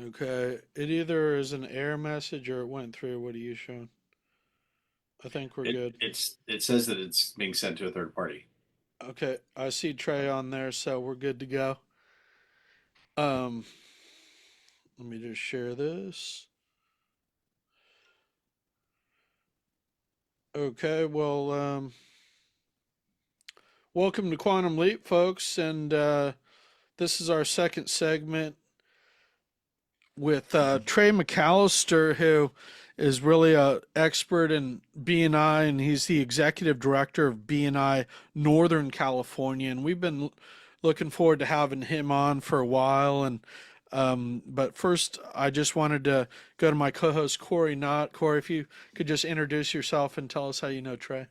Okay, it either is an error message or it went through. What are you showing? I think we're It good. it says that it's being sent to a third party. Okay, I see Trey on there, so we're good to go. Um, Let me just share this. Okay, well, welcome to Quantum Leap, folks, and this is our second segment with Trey McAlister, who is really a expert in BNI, and he's the executive director of BNI Northern California. And we've been looking forward to having him on for a while. And but first, I just wanted to go to my co-host Cory Knott. Cory, if you could just introduce yourself and tell us how you know Trey.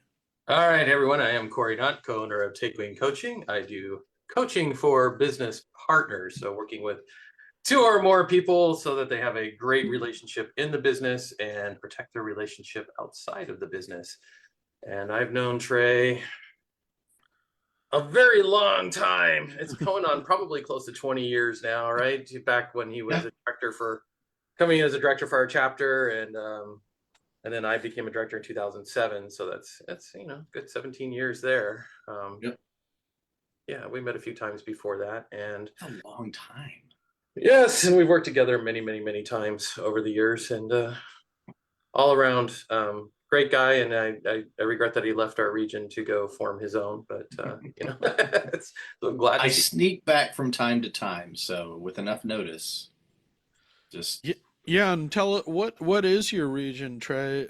All right, everyone. I am Cory Nutt, co-owner of Takeaway Coaching. I do coaching for business partners, so working with two or more people so that they have a great relationship in the business and protect their relationship outside of the business. And I've known Trey a very long time. It's going on probably close to 20 years now, right? Back when he was Yeah. a director for coming in as a director for our chapter, and then I became a director in 2007. So that's good 17 years there. Yep. Yeah, we met a few times before that, and A long time. yes, and we've worked together many, many, many times over the years, and all around great guy. And I regret that he left our region to go form his own, but so I'm glad I to see. sneak back from time to time, so with enough notice, just Yeah, yeah, and tell it what is your region, Trey?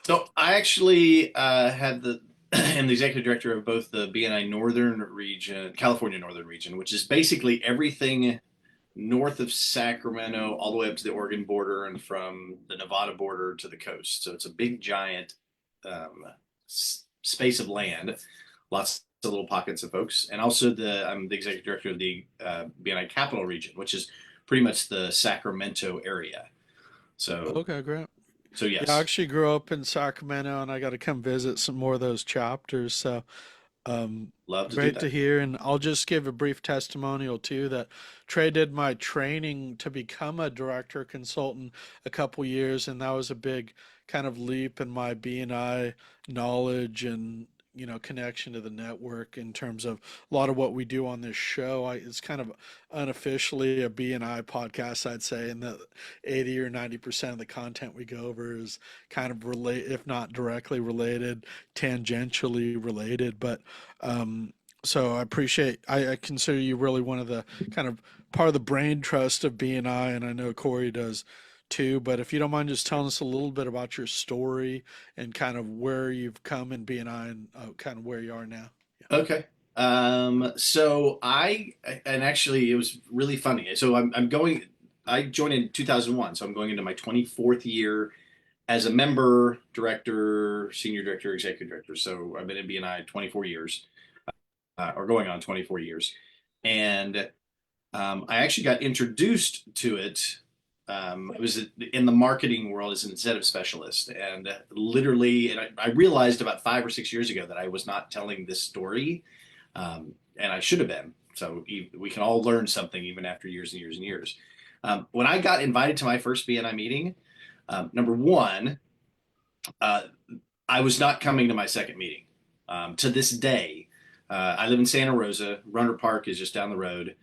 so I actually had the am the executive director of both the BNI Northern region, California Northern region, which is basically everything north of Sacramento all the way up to the Oregon border and from the Nevada border to the coast. So it's a big giant um, space of land, lots of little pockets of folks, and also I'm the executive director of the BNI Capital region, which is pretty much the Sacramento area. So Okay, great. so Yeah, I yes, actually grew up in Sacramento, and I got to come visit some more of those chapters. So, um, love to do great that. to hear. And I'll just give a brief testimonial too that Trey did my training to become a director consultant a couple years, and that was a big kind of leap in my BNI knowledge and connection to the network in terms of a lot of what we do on this show. It's kind of unofficially a BNI podcast, I'd say, and that 80 or 90% of the content we go over is kind of relate, if not directly related, tangentially related. But so I consider you really one of the kind of part of the brain trust of BNI, and I know Cory does too. But if you don't mind just telling us a little bit about your story and kind of where you've come in BNI and kind of where you are now. Okay. So and actually it was really funny. So I'm going, I joined in 2001. So I'm going into my 24th year as a member, director, senior director, executive director. So I've been in BNI 24 years, or going on 24 years. And I actually got introduced to it. It was in the marketing world as an incentive specialist. And literally, and I realized about 5 or 6 years ago that I was not telling this story, and I should have been. So we can all learn something even after years and years and years. When I got invited to my first BNI meeting, number one, uh, I was not coming to my second meeting. To this day, I live in Santa Rosa. Runner Park is just down the road.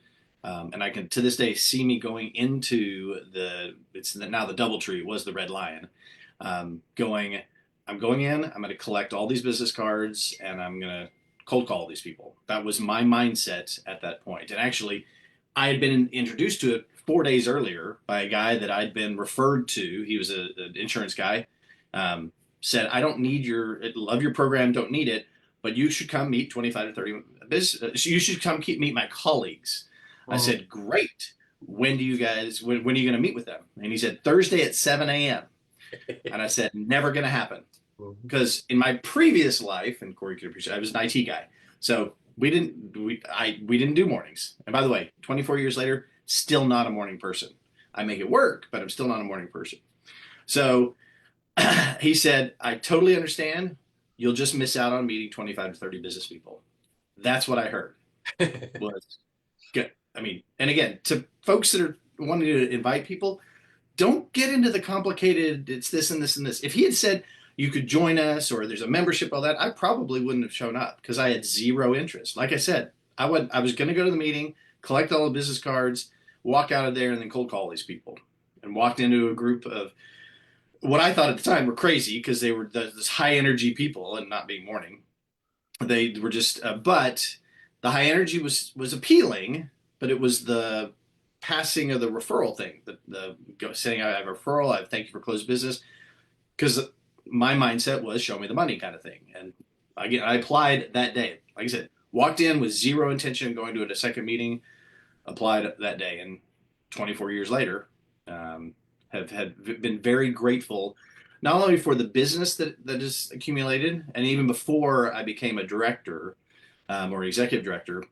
And I can to this day see me going into now the DoubleTree, it was the Red Lion, going, I'm going in, I'm going to collect all these business cards and I'm going to cold call these people. That was my mindset at that point. And actually, I had been introduced to it 4 days earlier by a guy that I'd been referred to. He was an insurance guy. Said, I don't need love your program, don't need it, but you should come meet 25 to 30 business. You should come meet my colleagues. I Mhm. said, great. When are you going to meet with them? And he said, Thursday at 7 a.m. And I said, never going to happen. Mhm. Because in my previous life, and Cory could appreciate, I was an IT guy. So we didn't do mornings. And by the way, 24 years later, still not a morning person. I make it work, but I'm still not a morning person. So he said, I totally understand. You'll just miss out on meeting 25 to 30 business people. That's what I heard. was good. I mean, and again, to folks that are wanting to invite people, don't get into the complicated, it's this and this and this. If he had said you could join us or there's a membership, all that, I probably wouldn't have shown up because I had zero interest. Like I said, I was going to go to the meeting, collect all the business cards, walk out of there, and then cold call these people. And walked into a group of what I thought at the time were crazy because they were this high energy people, and not being morning. They were just, but the high energy was appealing, but it was the passing of the referral thing, the saying I have a referral, I thank you for closed business, because my mindset was show me the money kind of thing. And again, I applied that day. Like I said, walked in with zero intention of going to a second meeting, applied that day, and 24 years later, have been very grateful, not only for the business that is accumulated, and even before I became a director or executive director,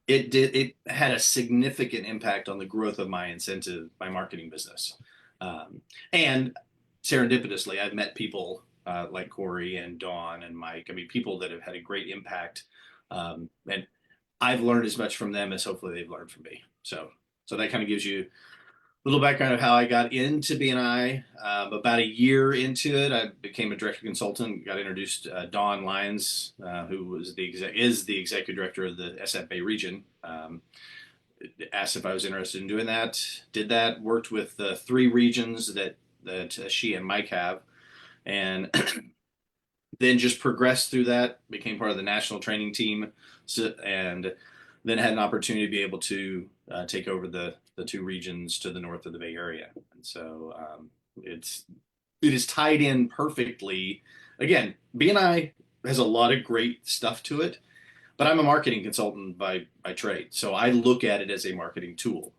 it had a significant impact on the growth of my marketing business. And serendipitously, I've met people like Cory and Dawn and Mike. I mean, people that have had a great impact, and I've learned as much from them as hopefully they've learned from me. So that kind of gives you a little background of how I got into BNI. About a year into it, I became a director consultant. Got introduced Dawn Lyons, who was is the executive director of the SF Bay region. Asked if I was interested in doing that. Did that. Worked with the 3 regions that she and Mike have, and then just progressed through that. Became part of the national training team, and then had an opportunity to be able to take over the 2 regions to the north of the Bay Area. And so it is tied in perfectly. Again, BNI has a lot of great stuff to it, but I'm a marketing consultant by trade. So I look at it as a marketing tool.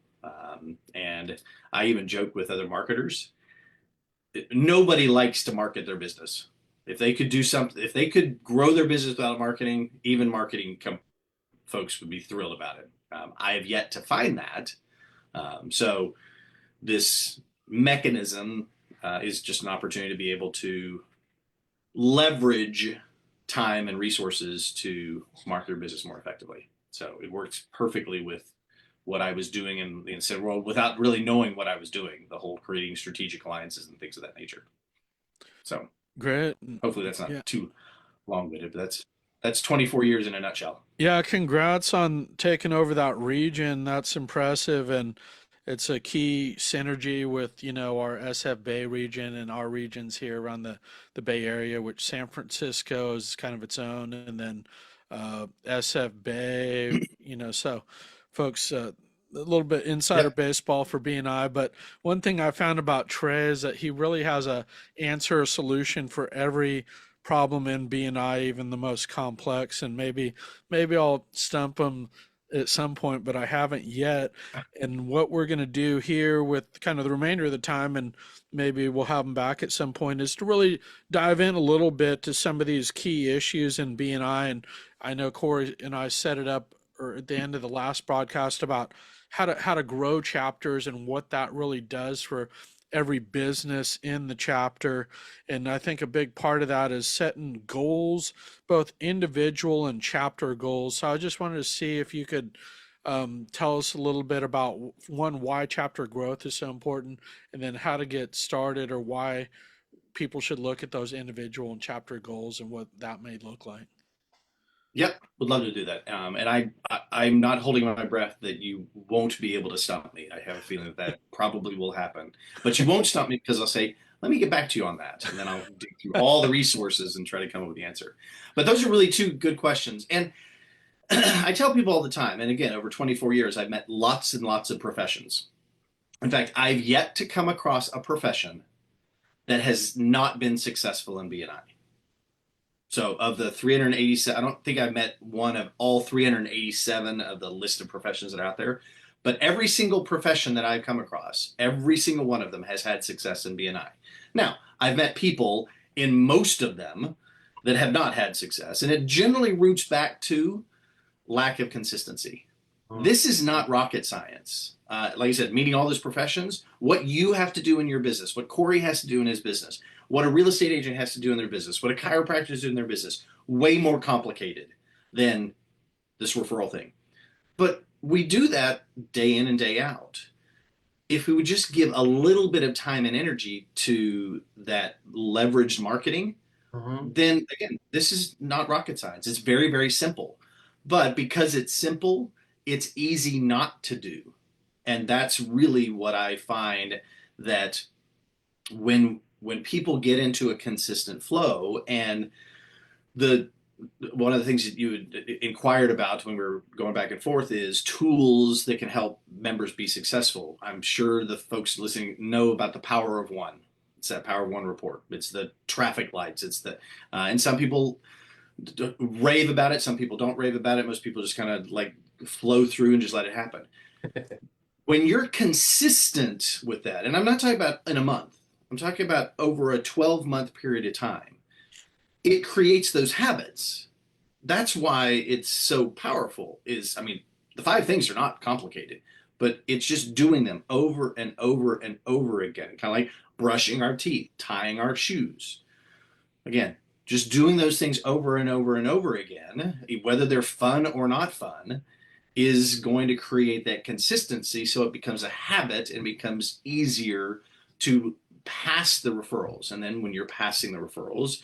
And I even joke with other marketers. Nobody likes to market their business. If they could do something, if they could grow their business without marketing, even marketing folks would be thrilled about it. I have yet to find that. So this mechanism is just an opportunity to be able to leverage time and resources to market their business more effectively. So it works perfectly with what I was doing in the incentive world without really knowing what I was doing, the whole creating strategic alliances and things of that nature. So Great. hopefully that's Yeah. not too long-winded, but that's 24 years in a nutshell. Yeah, congrats on taking over that region. That's impressive, and it's a key synergy with, our SF Bay region and our regions here around the Bay Area, which San Francisco is kind of its own, and then SF Bay, so folks, a little bit insider Yep. baseball for BNI, but one thing I found about Trey is that he really has a answer, a solution for every problem in BNI, even the most complex. And maybe I'll stump him at some point, but I haven't yet. And what we're going to do here with kind of the remainder of the time, and maybe we'll have him back at some point, is to really dive in a little bit to some of these key issues in BNI. And I know Cory and I set it up or at the end of the last broadcast about how to grow chapters and what that really does for every business in the chapter. And I think a big part of that is setting goals, both individual and chapter goals. So I just wanted to see if you could tell us a little bit about one, why chapter growth is so important, and then how to get started, or why people should look at those individual and chapter goals and what that may look like. Yep, would love to do that. And I'm not holding my breath that you won't be able to stump me. I have a feeling that that probably will happen, but you won't stump me because I'll say, "Let me get back to you on that," and then I'll dig through all the resources and try to come up with the answer. But those are really 2 good questions, and I tell people all the time. And again, over 24 years, I've met lots and lots of professions. In fact, I've yet to come across a profession that has not been successful in BNI. So of the 387, I don't think I've met one of all 387 of the list of professions that are out there. But every single profession that I've come across, every single one of them has had success in BNI. Now, I've met people in most of them that have not had success, and it generally roots back to lack of consistency. This is not rocket science. Like I said, meeting all those professions, what you have to do in your business, what Cory has to do in his business, what a real estate agent has to do in their business, what a chiropractor has to do in their business, way more complicated than this referral thing. But we do that day in and day out. If we would just give a little bit of time and energy to that leveraged marketing, Mhm. then again, this is not rocket science. It's very, very simple. But because it's simple, it's easy not to do. And that's really what I find, that when people get into a consistent flow, and the one of the things that you had inquired about when we were going back and forth is tools that can help members be successful. I'm sure the folks listening know about the Power of One. It's that Power of One report. It's the traffic lights. It's the and some people rave about it. Some people don't rave about it. Most people just kind of like flow through and just let it happen. When you're consistent with that, and I'm not talking about in a month, I'm talking about over a 12-month period of time, it creates those habits. That's why it's so powerful. Is, I mean, the five things are not complicated, but it's just doing them over and over and over again, kind of like brushing our teeth, tying our shoes. Again, just doing those things over and over and over again, whether they're fun or not fun, is going to create that consistency, so it becomes a habit and becomes easier to pass the referrals. And then when you're passing the referrals,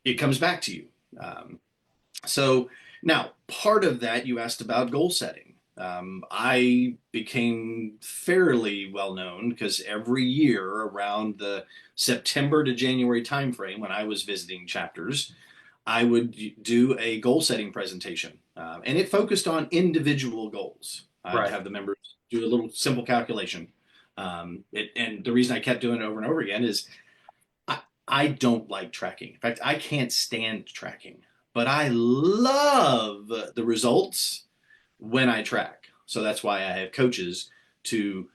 it comes back to you. So now, part of that, you asked about goal setting. I became fairly well known because every year around the September to January timeframe, when I was visiting chapters, I would do a goal setting presentation, and it focused on individual goals. I'd Right. have the members do a little simple calculation. And the reason I kept doing it over and over again is I don't like tracking. In fact, I can't stand tracking, but I love the results when I track. So that's why I have coaches to,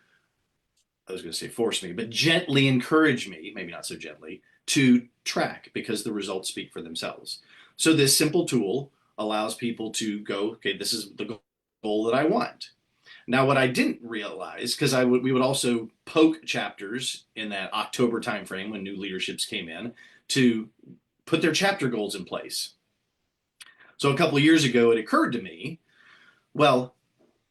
I was going to say force me, but gently encourage me, maybe not so gently, to track, because the results speak for themselves. So this simple tool allows people to go, okay, this is the goal that I want. Now, what I didn't realize, because we would also poke chapters in that October timeframe when new leaderships came in to put their chapter goals in place. So a couple of years ago, it occurred to me, well,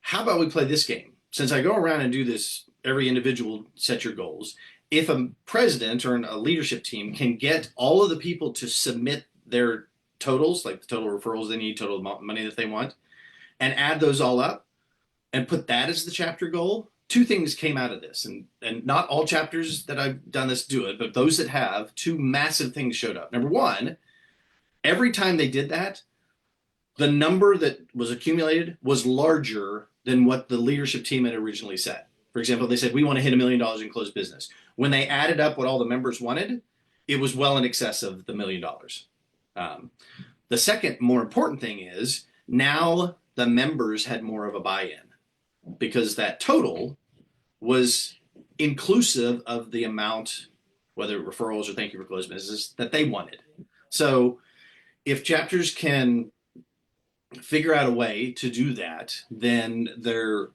how about we play this game? Since I go around and do this, every individual set your goals. If a president or a leadership team can get all of the people to submit their totals, like the total referrals they need, total money that they want, and add those all up and put that as the chapter goal, two things came out of this. And not all chapters that I've done this do it, but those that have, two massive things showed up. Number one, every time they did that, the number that was accumulated was larger than what the leadership team had originally set. For example, they said, we want to hit $1 million in closed business. When they added up what all the members wanted, it was well in excess of the $1 million. The second more important thing is now the members had more of a buy-in, because that total was inclusive of the amount, whether referrals or thank you for closed business, that they wanted. So if chapters can figure out a way to do that, then their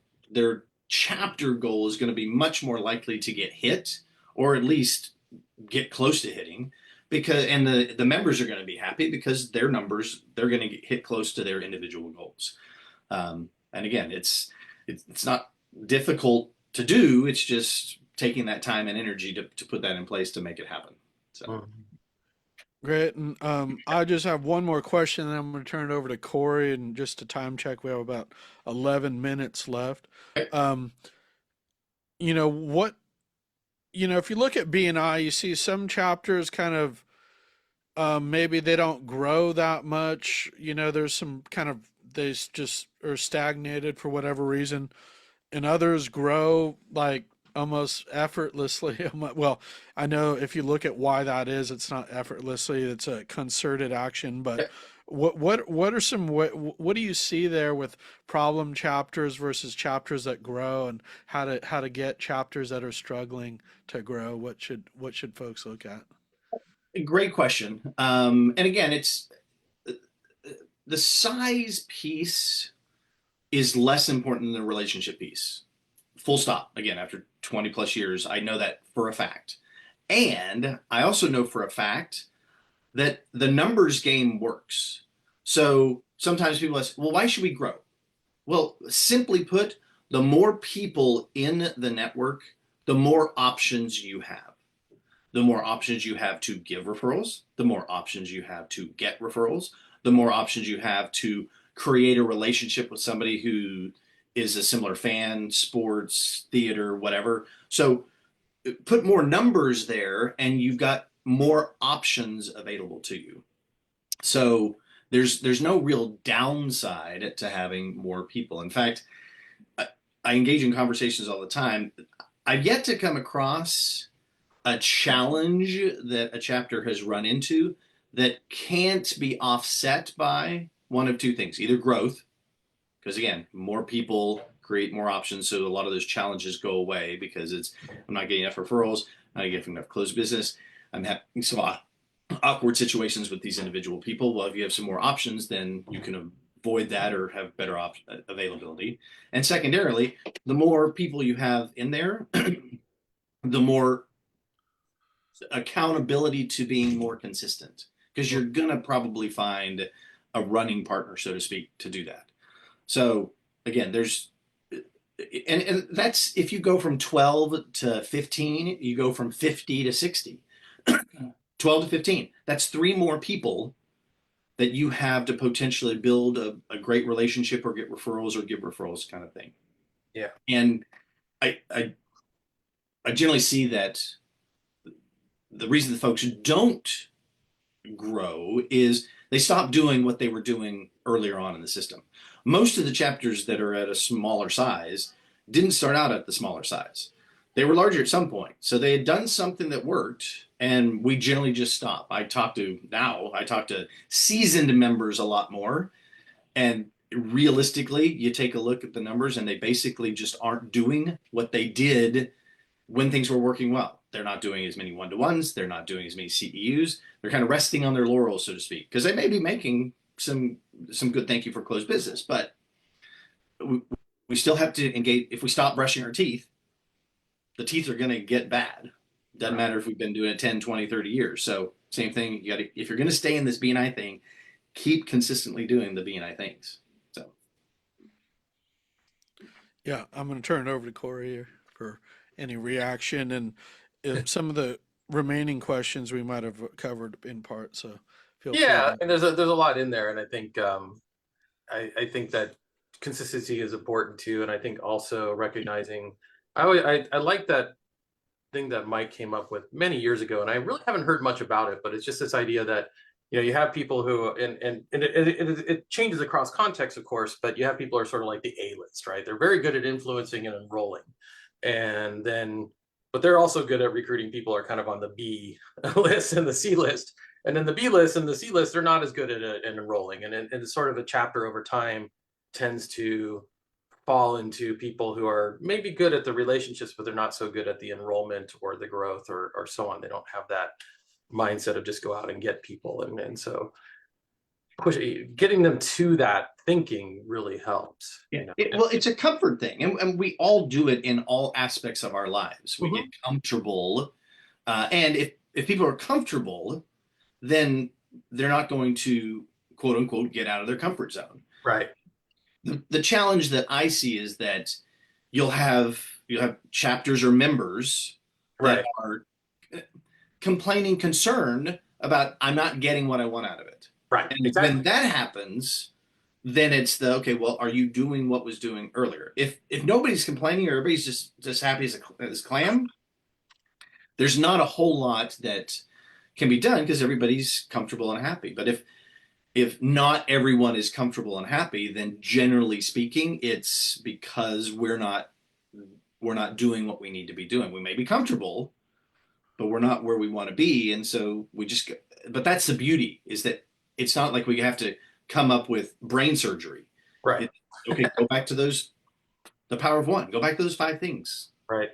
chapter goal is going to be much more likely to get hit, or at least get close to hitting, because and the members are going to be happy because their numbers, they're going to get hit close to their individual goals. And again, it's not difficult to do. It's just taking that time and energy to put that in place to make it happen. So. Mhm. Great. And I just have one more question, and then I'm going to turn it over to Cory. And just a time check, we have about 11 minutes left. Um, you know what? If you look at BNI, you see some chapters kind of maybe they don't grow that much. There's some kind of just are stagnated for whatever reason, and others grow like almost effortlessly. Well, I know if you look at why that is, it's not effortlessly, it's a concerted action. But what are some what do you see there with problem chapters versus chapters that grow, and how to get chapters that are struggling to grow? What should folks look at? Great question. And again, it's the size piece is less important than the relationship piece. Full stop. Again, after 20 plus years, I know that for a fact. And I also know for a fact that the numbers game works. So sometimes people ask, well, why should we grow? Well, simply put, the more people in the network, the more options you have. The more options you have to give referrals, the more options you have to get referrals, the more options you have to create a relationship with somebody who is a similar fan, sports, theater, whatever. So put more numbers there and you've got more options available to you. So there's no real downside to having more people. In fact, I engage in conversations all the time. I've yet to come across a challenge that a chapter has run into that can't be offset by one of two things: either growth, because again, more people create more options, so a lot of those challenges go away because I'm not getting enough referrals, I'm not getting enough closed business, I'm having some awkward situations with these individual people. Well, if you have some more options, then you can avoid that or have better availability. And secondarily, the more people you have in there, the more accountability to being more consistent, because you're gonna probably find a running partner, so to speak, to do that. So again, and that's if you go from 12 to 15, you go from 50 to 60. 12 to 15, that's three more people that you have to potentially build a great relationship or get referrals or give referrals kind of thing. Yeah. And I generally see that the reason the folks don't grow is they stop doing what they were doing earlier on in the system. Most of the chapters that are at a smaller size didn't start out at the smaller size. They were larger at some point. So they had done something that worked, and we generally just stop. I talk to seasoned members a lot more, and realistically, you take a look at the numbers and they basically just aren't doing what they did when things were working well. They're not doing as many one-to-ones. They're not doing as many CEUs. They're kind of resting on their laurels, so to speak, because they may be making some good thank you for closed business, but we still have to engage. If we stop brushing our teeth, the teeth are going to get bad. Doesn't matter if we've been doing it 10, 20, 30 years. So same thing. You got to, if you're going to stay in this BNI thing, keep consistently doing the BNI things. So Yeah, I'm going to turn it over to Cory here for any reaction and some of the remaining questions we might have covered in part. So feel free Yeah, to. and there's a lot in there, and I think I think that consistency is important too, and I think also recognizing I like that thing that Mike came up with many years ago, and I really haven't heard much about it, but it's just this idea that you have people who and it changes across context, of course, but you have people who are sort of like the A list, right? They're very good at influencing and enrolling, and then but they're also good at recruiting people who are kind of on the B list and the C list. And then the B list and the C list, they're not as good at enrolling. And it's sort of a chapter over time tends to fall into people who are maybe good at the relationships, but they're not so good at the enrollment or the growth or so on. They don't have that mindset of just go out and get people. And so getting them to that thinking really helps. yeah, well, it's a comfort thing, and we all do it in all aspects of our lives. We get comfortable, and if people are comfortable, then they're not going to quote unquote get out of their comfort zone. Right. The challenge that I see is that you'll have chapters or members that Right. are complaining, concerned about I'm not getting what I want out of it. Right. And Exactly. when that happens, then it's okay, well, are you doing what was doing earlier? If nobody's complaining or everybody's just happy as clam, there's not a whole lot that can be done because everybody's comfortable and happy. But if not everyone is comfortable and happy, then generally speaking, it's because we're not doing what we need to be doing. We may be comfortable, but we're not where we want to be, and so but that's the beauty, is that it's not like we have to come up with brain surgery. Right. Okay, go back to the power of one. Go back to those 5 things, Right.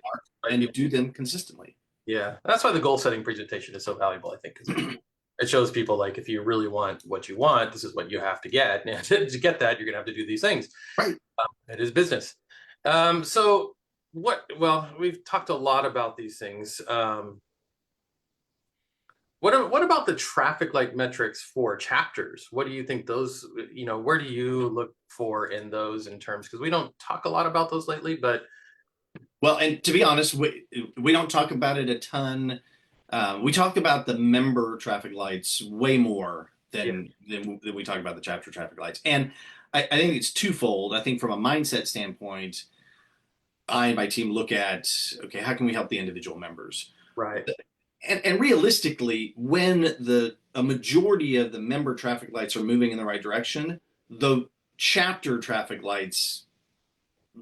and you do them consistently. Yeah. That's why the goal setting presentation is so valuable, I think, because it shows people like if you really want what you want, this is what you have to get. And to get that, you're going to have to do these things. Right. It is business. So well, we've talked a lot about these things. What about the traffic light metrics for chapters? What do you think those, where do you look for in those in terms? Because we don't talk a lot about those lately, but Well, and to be honest, we don't talk about it a ton. We talk about the member traffic lights way more yeah, than we talk about the chapter traffic lights. And I think it's twofold. I think from a mindset standpoint, I and my team look at, okay, how can we help the individual members? right. And realistically, when a majority of the member traffic lights are moving in the right direction, the chapter traffic lights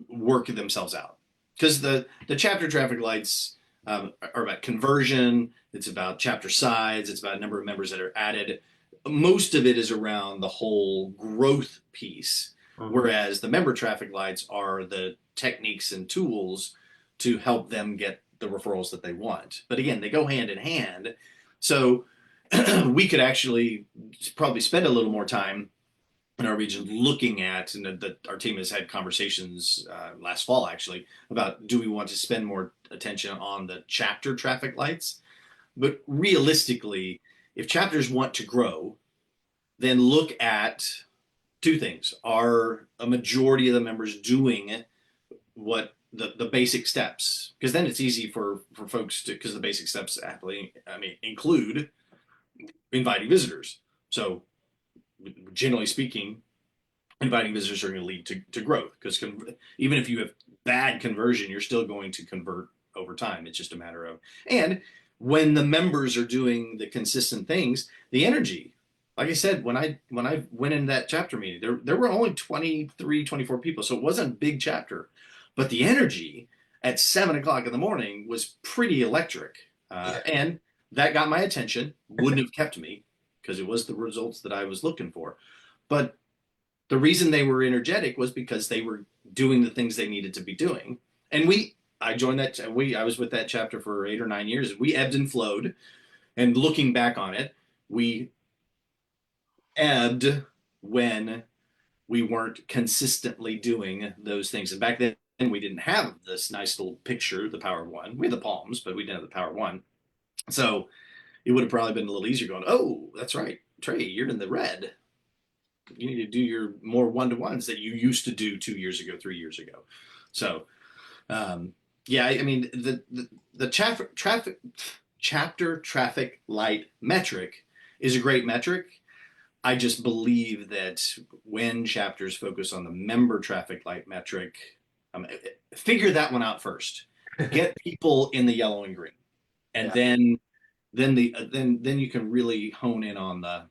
work themselves out, because the chapter traffic lights are about conversion. It's about chapter size. It's about a number of members that are added. Most of it is around the whole growth piece, Mhm. whereas the member traffic lights are the techniques and tools to help them get the referrals that they want. But again, they go hand in hand. So we could actually probably spend a little more time in our region looking at, and that our team has had conversations last fall actually about, do we want to spend more attention on the chapter traffic lights? But realistically, if chapters want to grow, then look at two things. Are a majority of the members doing what the basic steps? Because then it's easy for folks to, because the basic steps actually, I mean, include inviting visitors. So generally speaking, inviting visitors are going to lead to growth, because even if you have bad conversion, you're still going to convert over time. It's just a matter of, and when the members are doing the consistent things, the energy, like I said, when I went in that chapter meeting, there were only 23, 24 people, so it wasn't a big chapter, but the energy at 7 o'clock in the morning was pretty electric, Yeah. and that got my attention. Wouldn't have kept me, because it was the results that I was looking for, but the reason they were energetic was because they were doing the things they needed to be doing. And I joined I was with that chapter for 8 or 9 years. We ebbed and flowed. And looking back on it, we ebbed when we weren't consistently doing those things. And back then, we didn't have this nice little picture, the power of one. We had the palms, but we didn't have the power of one. So it would have probably been a little easier going, oh, that's right, Trey, you're in the red. You need to do your more one-to-ones that you used to do 2 years ago, 3 years ago. So um, yeah, I mean the chapter traffic light metric is a great metric. I just believe that when chapters focus on the member traffic light metric, figure that one out first. Get people in the yellow and green, and Yeah. then you can really hone in on the,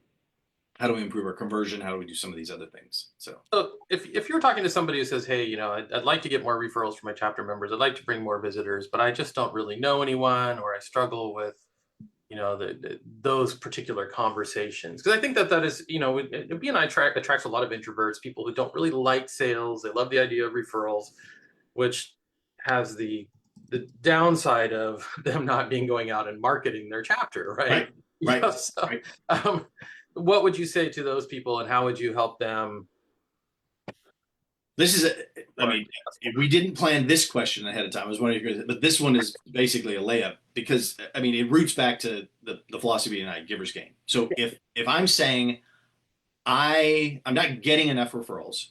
how do we improve our conversion? How do we do some of these other things? So So if you're talking to somebody who says, hey, I'd like to get more referrals from my chapter members, I'd like to bring more visitors, but I just don't really know anyone, or I struggle with, those particular conversations. Because I think that is, BNI attracts a lot of introverts, people who don't really like sales. They love the idea of referrals, which has the downside of them not being going out and marketing their chapter, right? right, right, So, right. um, what would you say to those people, and how would you help them? This is I Or mean, if we didn't plan this question ahead of time, I was wondering, but this one is basically a layup, because I mean, it roots back to the philosophy and I giver's gain. So if I'm saying I'm not getting enough referrals,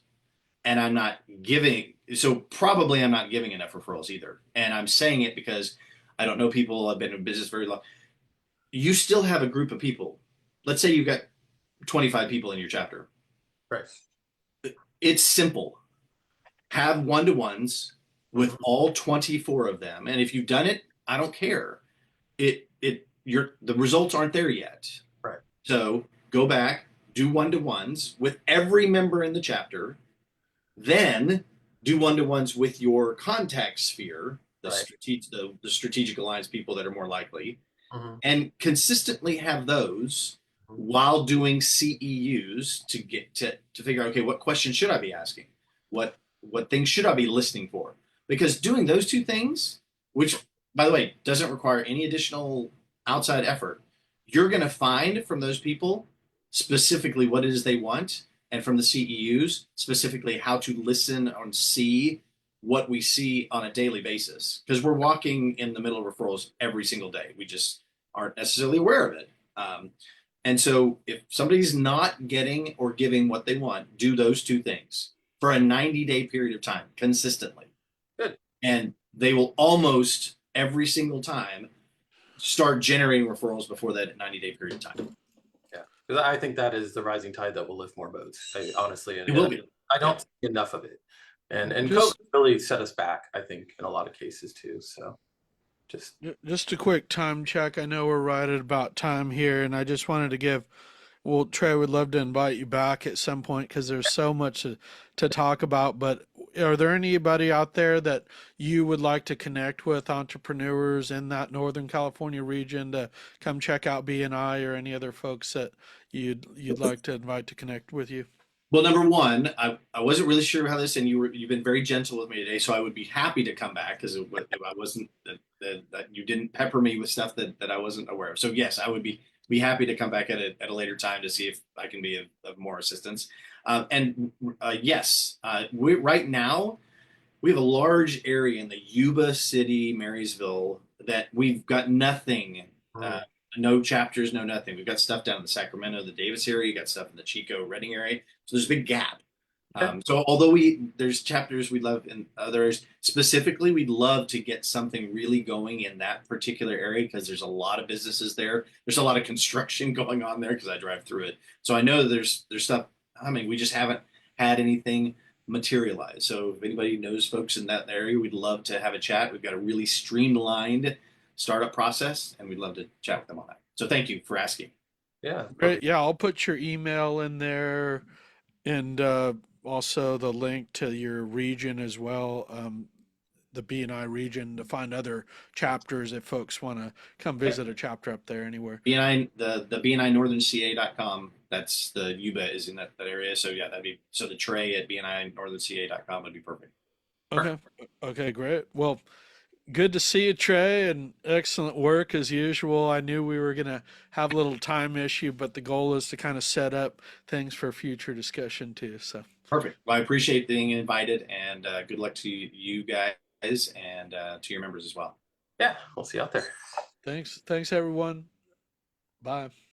and I'm not giving, so probably I'm not giving enough referrals either. And I'm saying it because I don't know people, I've been in business very long. You still have a group of people. Let's say you've got 25 people in your chapter. right. It's simple. Have one-to-ones with Mhm. all 24 of them. And if you've done it, I don't care. The results aren't there yet. Right. So go back, do one-to-ones with every member in the chapter, then do one-to-ones with your contact sphere, Right. the strategic alliance people that are more likely, Mhm. and consistently have those while doing CEUs to get to figure out, okay, what questions should I be asking? What things should I be listening for? Because doing those two things, which by the way doesn't require any additional outside effort, you're going to find from those people specifically what it is they want, and from the CEUs specifically how to listen and see what we see on a daily basis, because we're walking in the middle of referrals every single day. We just aren't necessarily aware of it. And so if somebody's not getting or giving what they want, do those two things for a 90-day period of time consistently. Good. And they will almost every single time start generating referrals before that 90-day period of time. Yeah, because I think that is the rising tide that will lift more boats. Honestly, It will be. I don't see enough of it, and Just COVID really set us back. I think in a lot of cases too. So just just a quick time check. I know we're right at about time here, and I just wanted to give. Well, Trey would love to invite you back at some point because there's so much to talk about. But are there anybody out there that you would like to connect with, entrepreneurs in that Northern California region, to come check out BNI, or any other folks that you'd like to invite to connect with you? Well, number one, I wasn't really sure how this, and you've been very gentle with me today, so I would be happy to come back because if I wasn't that you didn't pepper me with stuff that I wasn't aware of. So yes, I would be happy to come back at a later time to see if I can be of more assistance. And yes, we right now we have a large area in the Yuba City, Marysville, that we've got nothing. No chapters, no nothing. We've got stuff down in the Sacramento, the Davis area. You got stuff in the Chico, Redding area. So there's a big gap. So although there's chapters we love in others, specifically, we'd love to get something really going in that particular area because there's a lot of businesses there. There's a lot of construction going on there because I drive through it. So I know there's stuff. I mean, we just haven't had anything materialize. So if anybody knows folks in that area, we'd love to have a chat. We've got a really streamlined startup process, and we'd love to chat with them on that. So thank you for asking. yeah, Great. Yeah, I'll put your email in there, and also the link to your region as well, the BNI region, to find other chapters if folks want to come visit a chapter up there anywhere. BNI, the BNI Northern CA.com. That's the Yuba is in that area. So yeah, so the Trey at BNI Northern CA.com would be perfect. Okay. Okay, great. Well, good to see you, Trey, and excellent work as usual. I knew we were going to have a little time issue, but the goal is to kind of set up things for future discussion too. So Perfect. Well, I appreciate being invited, and good luck to you guys and to your members as well. yeah, we'll see you out there. thanks everyone. Bye.